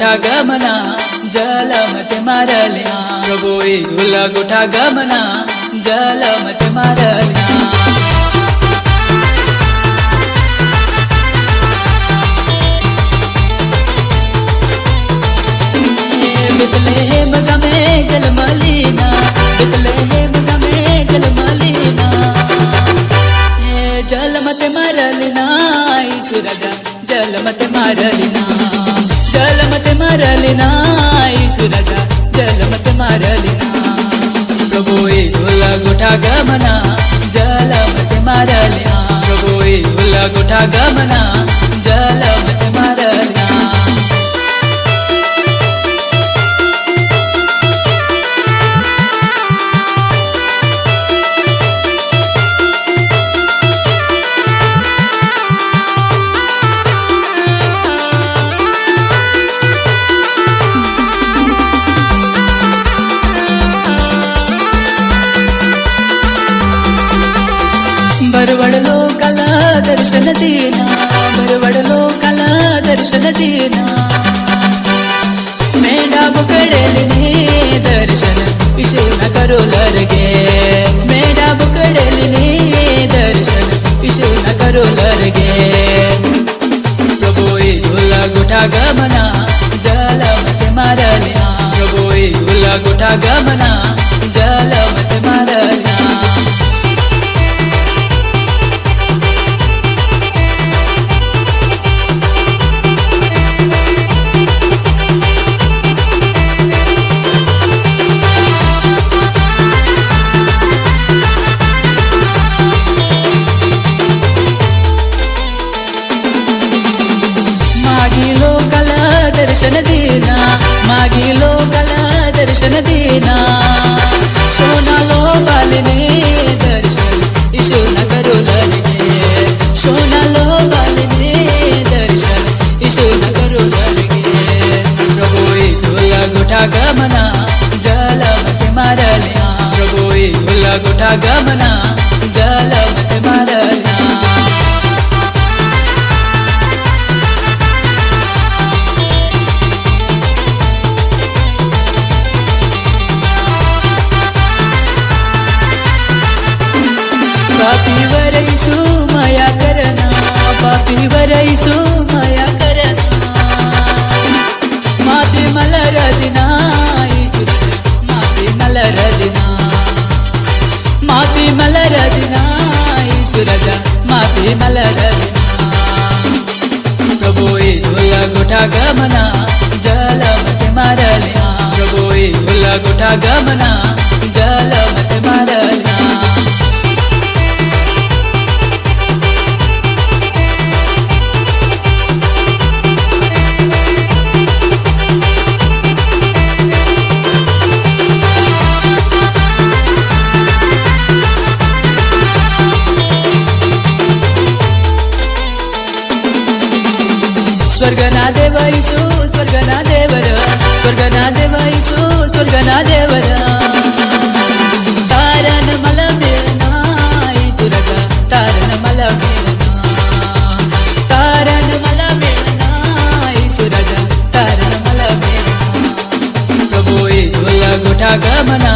गोठा गमना जलमते मारल्या प्रभू येशूला गोठा गमना जलमते मारल्या बेतलेहेम गमे जलमलीना बेतलेहेम गमे जलमलीना जलमते मारलिना येशू राजा जलमते मारलिना जलमते मारलिना येशू राजा जलमते मारलिना प्रभू येशूला गोठा गमना जलमते मारलिना प्रभू येशूला गोठा गमना जलमते मारलिना बरवड लोकाला दर्शन देना बरवड लोकाला दर्शन देना मेढा बुकडेलिने दर्शन विषून करू लरगे मेढा बुकडेलिने दर्शन विषून करू लरगे प्रभू येशूला गोठा गमना जलमते मारल्या प्रभू येशूला गोठा गमना जलमते मारल्या दर्शन देना मागी लोकाला दर्शन देना सोनालो बालने दर्शन ईशून करू लरगे सोनालो बालने दर्शन ईशून करू लरगे प्रभू येशूला गोठा गमना जलमते मारल्या प्रभू येशूला गोठा गमना जलमते मारल्या पापीवर येशू माया करना पापीवर येशू माया करना माफी मला रदिना येशू माफी मला रदिना माफी मला रदिना येशू राजा माफी मला रदिना प्रभू येशूला गोठा गमना जलमते मारल्या प्रभू येशूला गोठा गमना जलमते मारल्या स्वर्गना देव येशू स्वर्गना देवर स्वर्गना देव येशू स्वर्गना देवर तारण मला मिळना येशू राजा तारण मला मिळना तारण मला मिळना येशू राजा तारण मला मिळना प्रभू येशूला गोठा गमना